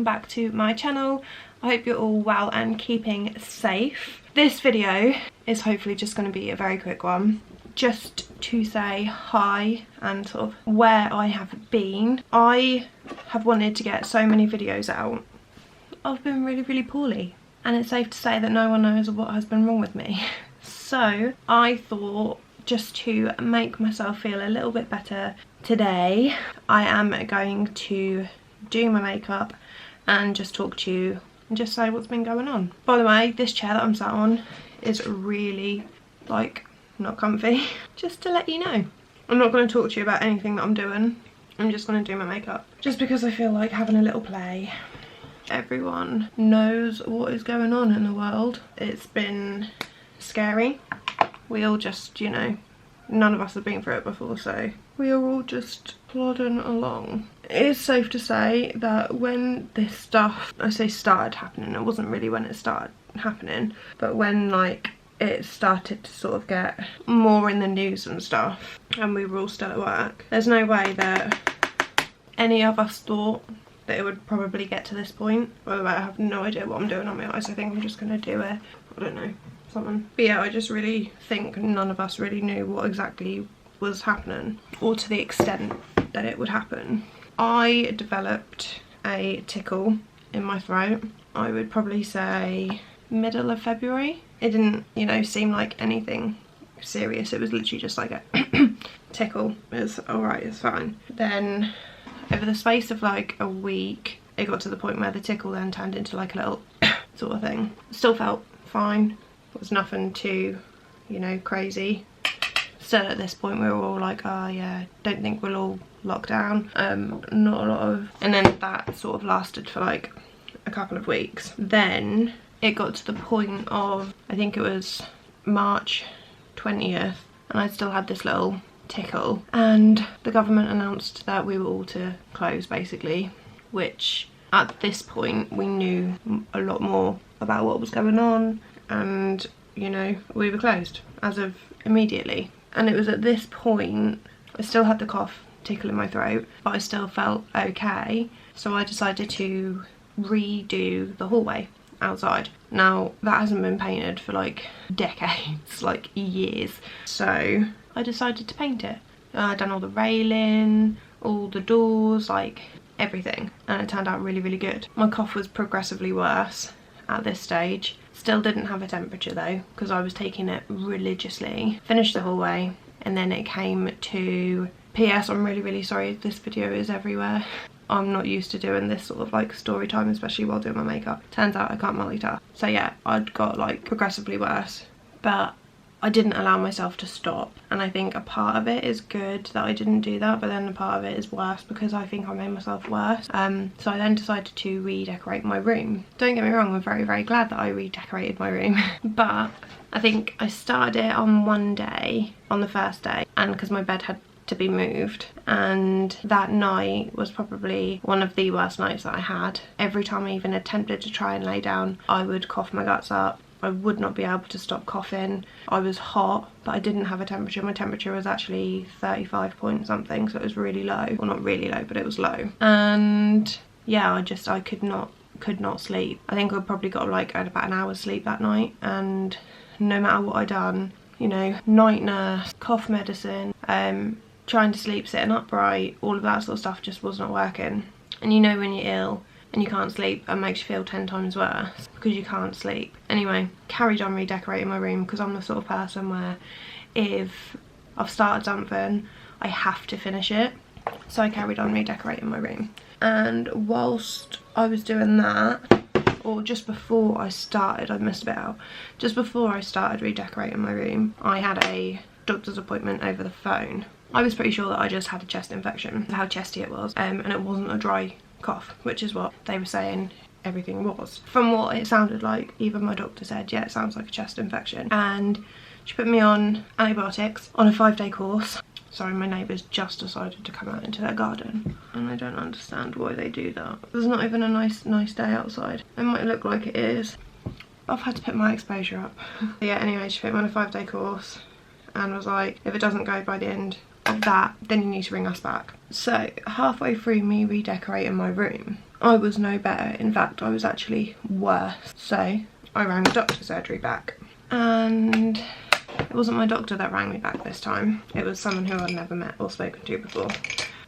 welcome back to my channel. I hope you're all well and keeping safe. This video is hopefully just going to be a very quick one, just to say hi and sort of where I have been. I have wanted to get so many videos out. I've been really poorly, and it's safe to say that no one knows what has been wrong with me. So I thought, just to make myself feel a little bit better today, I am going to do my makeup and just talk to you and just say what's been going on. By the way, this chair that I'm sat on is really, like, not comfy. Just to let you know, I'm not going to talk to you about anything that I'm doing. I'm just going to do my makeup, just because I feel like having a little play. Everyone knows what is going on in the world. It's been scary. We all just, you know, none of us have been through it before, so we are all just plodding along. It is safe to say that when this stuff, I say started happening, it wasn't really when it started happening, but when like it started to sort of get more in the news and stuff, and we were all still at work, there's no way that any of us thought that it would probably get to this point. By the way, I have no idea what I'm doing on my eyes. I think I'm just going to do it, I don't know, something. But yeah, I just really think none of us really knew what exactly was happening, or to the extent that it would happen. I developed a tickle in my throat, I would probably say middle of February. It didn't, you know, seem like anything serious. It was literally just like a tickle. It was alright, it's fine. Then over the space of like a week, it got to the point where the tickle then turned into like a little sort of thing. Still felt fine. It was nothing too, you know, crazy. Still at this point we were all like, oh yeah, don't think we'll all lock down. Not a lot of, and then that sort of lasted for like a couple of weeks. Then it got to the point of, I think it was March 20th, and I still had this little tickle, and the government announced that we were all to close basically, which at this point we knew a lot more about what was going on, and you know, we were closed as of immediately. And it was at this point I still had the cough, tickle in my throat, but I still felt okay, so I decided to redo the hallway outside. Now that hasn't been painted for like decades, like years, so I decided to paint it. I'd done all the railing, all the doors, like everything, and it turned out really good. My cough was progressively worse at this stage. Still didn't have a temperature though, because I was taking it religiously. Finished the hallway, and then it came to PS, I'm really sorry if this video is everywhere. I'm not used to doing this sort of like story time, especially while doing my makeup. Turns out I can't multitask. So yeah, I'd got like progressively worse, but I didn't allow myself to stop, and I think a part of it is good that I didn't do that, but then a part of it is worse because I think I made myself worse. So I then decided to redecorate my room. Don't get me wrong, I'm very glad that I redecorated my room but I think I started it on one day, on the first day, and because my bed had to be moved, and that night was probably one of the worst nights that I had. Every time I even attempted to try and lay down, I would cough my guts up. I would not be able to stop coughing. I was hot, but I didn't have a temperature. My temperature was actually 35 point something, so it was really low. Well, not really low, but it was low. And yeah, I could not sleep. I think I probably got like about an hour's sleep that night, and no matter what I done, you know, night nurse, cough medicine, trying to sleep sitting upright, all of that sort of stuff just was not working. And you know when you're ill and you can't sleep, it makes you feel 10 times worse because you can't sleep. Anyway, carried on redecorating my room because I'm the sort of person where if I've started something, I have to finish it. So I carried on redecorating my room. And whilst I was doing that, or just before I started, I missed a bit out, just before I started redecorating my room, I had a doctor's appointment over the phone. I was pretty sure that I just had a chest infection, how chesty it was, and it wasn't a dry cough, which is what they were saying everything was. From what it sounded like, even my doctor said, yeah, it sounds like a chest infection. And she put me on antibiotics on a 5-day course. Sorry, my neighbours just decided to come out into their garden, and I don't understand why they do that. There's not even a nice day outside. It might look like it is. I've had to put my exposure up. Yeah, anyway, she put me on a 5-day course and was like, if it doesn't go by the end of that, then you need to ring us back. So halfway through me redecorating my room, I was no better. In fact, I was actually worse. So I rang the doctor surgery back, and it wasn't my doctor that rang me back this time. It was someone who I'd never met or spoken to before,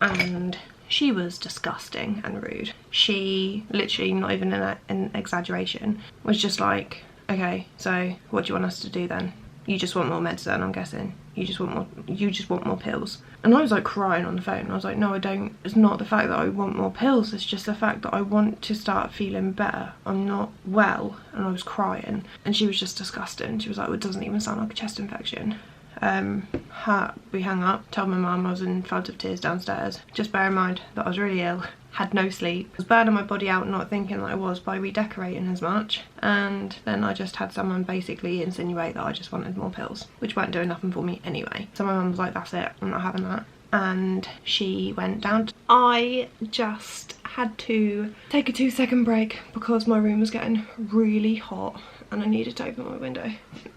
and she was disgusting and rude. She literally, not even an exaggeration, was just like, okay, so what do you want us to do then? You just want more medicine, I'm guessing. You just want more pills. And I was like crying on the phone. I was like, no, I don't. It's not the fact that I want more pills. It's just the fact that I want to start feeling better. I'm not well. And I was crying. And she was just disgusting. She was like, well, it doesn't even sound like a chest infection. We hung up, told my mum I was in floods of tears downstairs. Just bear in mind that I was really ill, had no sleep, was burning my body out, not thinking that I was by redecorating as much, and then I just had someone basically insinuate that I just wanted more pills, which weren't doing nothing for me anyway. So my mum was like, that's it, I'm not having that. And she went down. I just had to take a 2-second break because my room was getting really hot and I needed to open my window,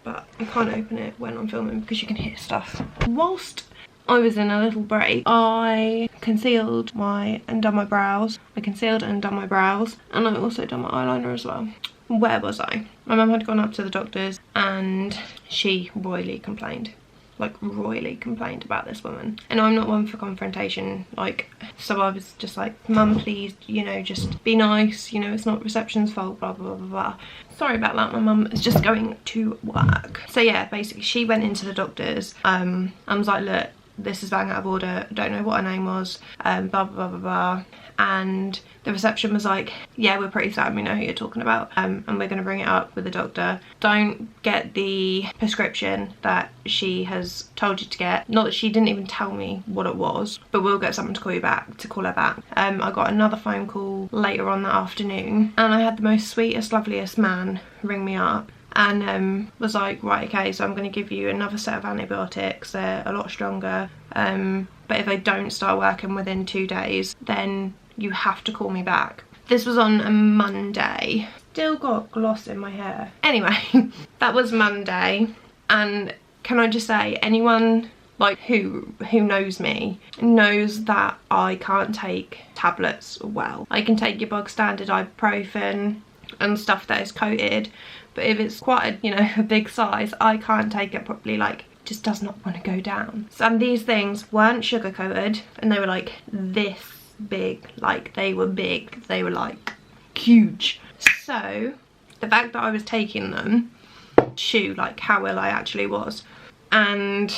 but I can't open it when I'm filming because you can hear stuff. Whilst I was in a little break, I concealed and done my brows. I concealed and done my brows, and I also done my eyeliner as well. Where was I? My mum had gone up to the doctor's and she royally complained. Like royally complained about this woman. And I'm not one for confrontation, like, so I was just like, mum, please, you know, just be nice, you know, it's not reception's fault, blah blah blah blah. Sorry about that, my mum is just going to work. So yeah, basically she went into the doctor's, I was like, look, this is bang out of order, don't know what her name was, blah blah blah blah blah. And the reception was like, yeah, we're pretty certain we know who you're talking about, and we're going to bring it up with the doctor. Don't get the prescription that she has told you to get. Not that she didn't even tell me what it was, but we'll get someone to call her back. I got another phone call later on that afternoon, and I had the most sweetest, loveliest man ring me up and was like, right, okay, so I'm going to give you another set of antibiotics. They're a lot stronger, but if they don't start working within 2 days, then you have to call me back. This was on a Monday. Still got gloss in my hair. Anyway, that was Monday, and can I just say, anyone like who knows me knows that I can't take tablets well. I can take your bog standard ibuprofen and stuff that is coated, but if it's quite a, you know, a big size, I can't take it properly. Like, just does not want to go down. So, and these things weren't sugar coated, and they were like this big. Like, they were big, they were like huge. So the fact that I was taking them showed like how ill I actually was. And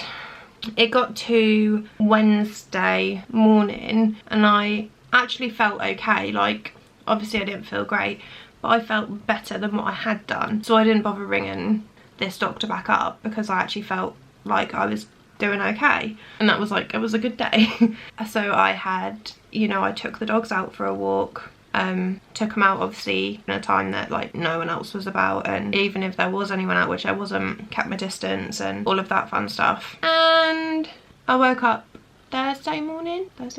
it got to Wednesday morning and I actually felt okay. Like, obviously I didn't feel great, but I felt better than what I had done. So I didn't bother ringing this doctor back up because I actually felt like I was doing okay, and that was like, it was a good day. So I had, you know, I took the dogs out for a walk, took them out obviously in a time that like no one else was about, and even if there was anyone out, which I wasn't, kept my distance and all of that fun stuff. And I woke up Thursday morning I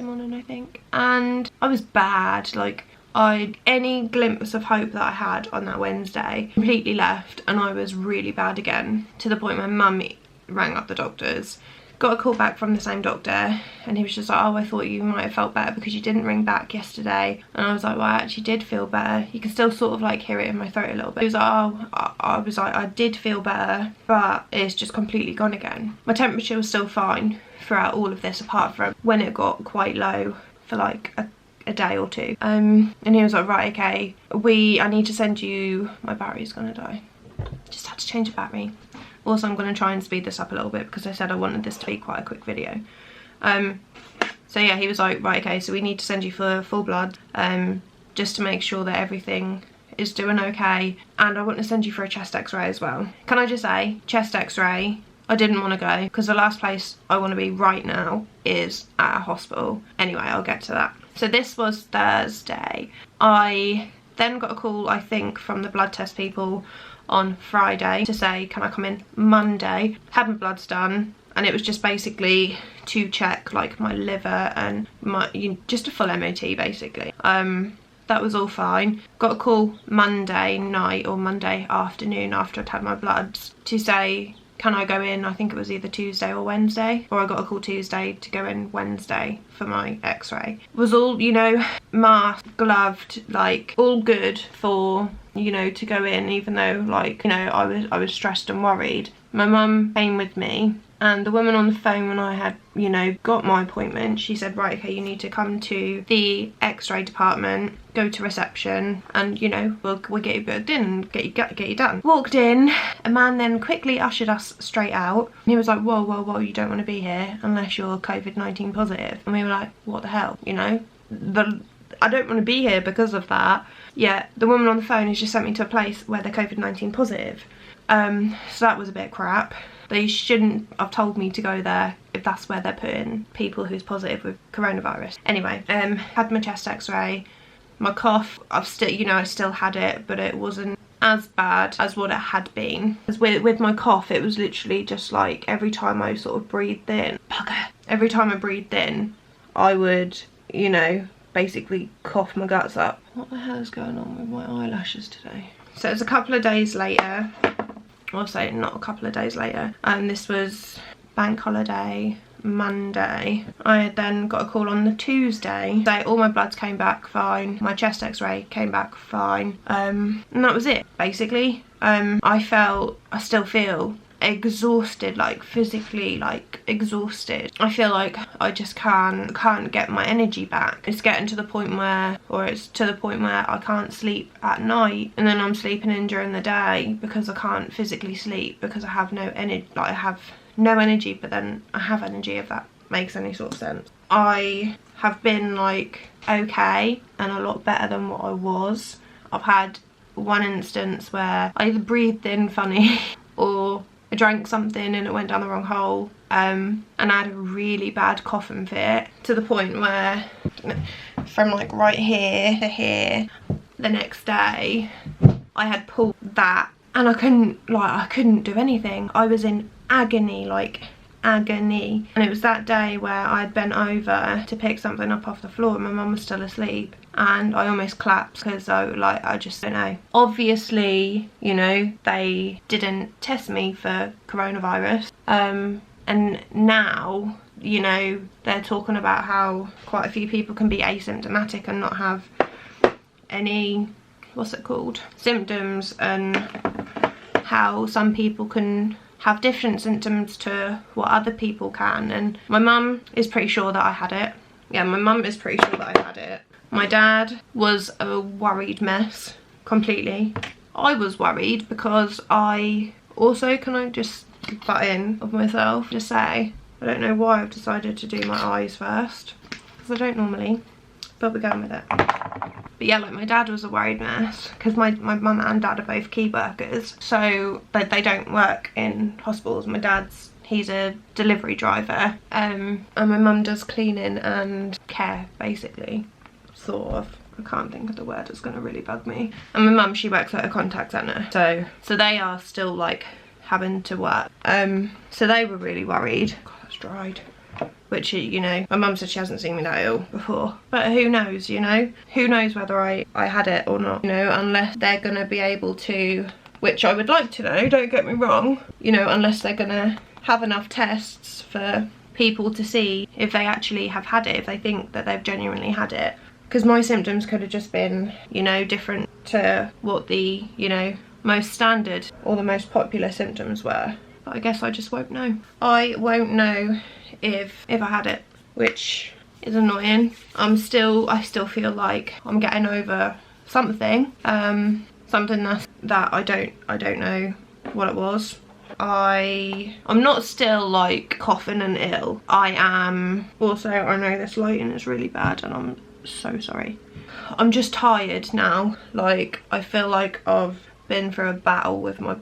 think, and I was bad. Like, any glimpse of hope that I had on that Wednesday completely left, and I was really bad again, to the point my mum rang up the doctors, got a call back from the same doctor, and he was just like, oh, I thought you might have felt better because you didn't ring back yesterday. And I was like, well, I actually did feel better. You can still sort of like hear it in my throat a little bit. He was like, oh, I was like, I did feel better, but it's just completely gone again. My temperature was still fine throughout all of this, apart from when it got quite low for like a day or two. And he was like, right, okay, I need to send you, my battery's gonna die. Just had to change the battery. Also, I'm going to try and speed this up a little bit because I said I wanted this to be quite a quick video. So yeah, he was like, right, okay, so we need to send you for full blood, just to make sure that everything is doing okay, and I want to send you for a chest x-ray as well. Can I just say, chest x-ray, I didn't want to go because the last place I want to be right now is at a hospital. Anyway, I'll get to that. So this was Thursday. I then got a call, I think, from the blood test people on Friday to say, can I come in Monday? Had my bloods done, and it was just basically to check like my liver and my, just a full MOT basically. That was all fine. Got a call Monday night or Monday afternoon after I'd had my bloods to say can I go in? I think it was either Tuesday or Wednesday, or I got a call Tuesday to go in Wednesday for my x-ray. It was all, you know, masked, gloved, like all good for, you know, to go in, even though, like, you know, I was stressed and worried. My mum came with me, and the woman on the phone when I had, you know, got my appointment, she said, right, okay, you need to come to the x-ray department, go to reception, and, you know, we'll get you booked in and get you done. Walked in, a man then quickly ushered us straight out, and he was like, whoa, you don't want to be here unless you're COVID-19 positive. And we were like, what the hell, you know? I don't want to be here because of that. Yeah, the woman on the phone has just sent me to a place where they're COVID-19 positive. So that was a bit crap. They shouldn't have told me to go there if that's where they're putting people who's positive with coronavirus. Anyway, had my chest x-ray. My cough, I still had it, but it wasn't as bad as what it had been. Because with my cough, it was literally just like every time I sort of breathed in, every time I breathed in, I would, you know, basically cough my guts up. What the hell is going on with my eyelashes today? So it was a couple of days later. I'll say not a couple of days later, and this was bank holiday Monday. I had then got a call on the Tuesday. So all my bloods came back fine, my chest x-ray came back fine, and that was it basically. I still feel exhausted, like physically like exhausted. I feel like I just can't get my energy back. It's getting to the point where, I can't sleep at night, and then I'm sleeping in during the day because I can't physically sleep because I have no energy. Like I have no energy, but then I have energy, if that makes any sort of sense. I have been like okay and a lot better than what I was. I've had one instance where I either breathed in funny or I drank something and it went down the wrong hole, and I had a really bad coughing fit to the point where from like right here to here the next day I had pulled that, and I couldn't do anything. I was in agony, like agony. And it was that day where I'd bent over to pick something up off the floor and my mum was still asleep, and I almost collapsed because I just don't know. Obviously, you know, they didn't test me for coronavirus, and now, you know, they're talking about how quite a few people can be asymptomatic and not have any, what's it called, symptoms, and how some people can have different symptoms to what other people can. And my mum is pretty sure that I had it. Yeah, my mum is pretty sure that I had it. My dad was a worried mess completely. I was worried because I also, can I just butt in of myself, just say, I don't know why I've decided to do my eyes first, because I don't normally, but we're going with it. But yeah, like my dad was a worried mess because my mum and dad are both key workers, so they don't work in hospitals. My dad's, he's a delivery driver, and my mum does cleaning and care, basically, sort of. I can't think of the word, it's gonna really bug me. And my mum, she works at a contact centre, so they are still like having to work. So they were really worried. God, that's dried. Which, you know, my mum said she hasn't seen me that ill before, but who knows, you know, who knows whether I had it or not, you know, unless they're gonna be able to, which I would like to know, don't get me wrong, you know, unless they're gonna have enough tests for people to see if they actually have had it, if they think that they've genuinely had it. Because my symptoms could have just been, you know, different to what the, you know, most standard or the most popular symptoms were. But I guess I just won't know. I won't know if I had it, which is annoying. I still feel like I'm getting over something, something that I don't know what it was. I'm not still like coughing and ill. I am also, I know this lighting is really bad and I'm so sorry. I'm just tired now. Like, I feel like I've been through a battle with my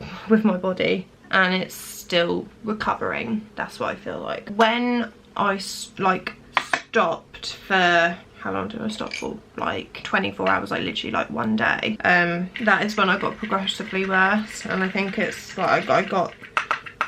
body and it's still recovering. That's what I feel like. When I like stopped for, how long did I stop for? Like 24 hours, like literally like one day. That is when I got progressively worse, and I think it's like I got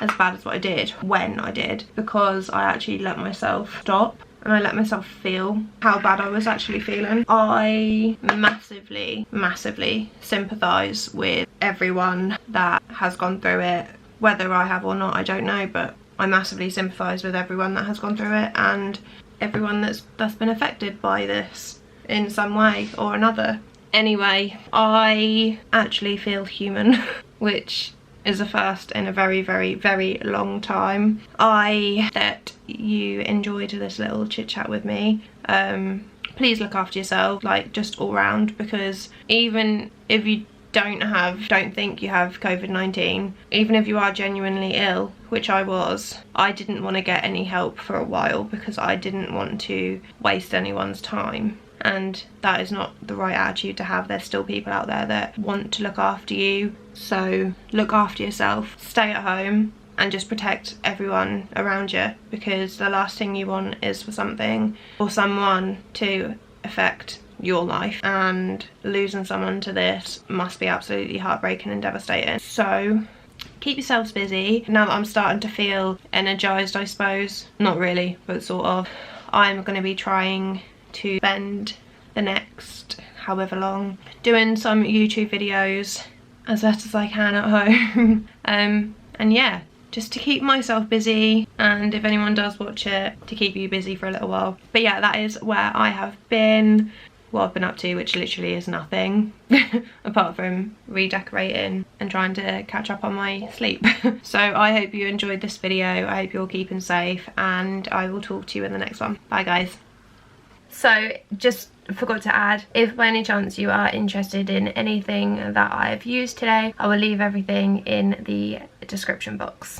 as bad as what I did when I did, because I actually let myself stop and I let myself feel how bad I was actually feeling. I massively sympathise with everyone that has gone through it, Whether I have or not, I don't know, but I massively sympathise with everyone that has gone through it and everyone that's been affected by this in some way or another. Anyway, I actually feel human, which is a first in a very, very, very long time. I hope that you enjoyed this little chit chat with me. Please look after yourself, like just all round, because even if you don't think you have COVID-19, even if you are genuinely ill, which I was, I didn't want to get any help for a while because I didn't want to waste anyone's time. And that is not the right attitude to have. There's still people out there that want to look after you. So look after yourself, stay at home, and just protect everyone around you, because the last thing you want is for something or someone to affect your life, and losing someone to this must be absolutely heartbreaking and devastating. So keep yourselves busy. Now that I'm starting to feel energized, I suppose, not really, but sort of, I'm going to be trying to spend the next however long doing some YouTube videos as best as I can at home. And yeah, just to keep myself busy, and if anyone does watch it, to keep you busy for a little while. But yeah, that is where I have been, what I've been up to, which literally is nothing apart from redecorating and trying to catch up on my sleep. So I hope you enjoyed this video. I hope you're keeping safe, and I will talk to you in the next one. Bye guys. So just forgot to add, if by any chance you are interested in anything that I've used today, I will leave everything in the description box.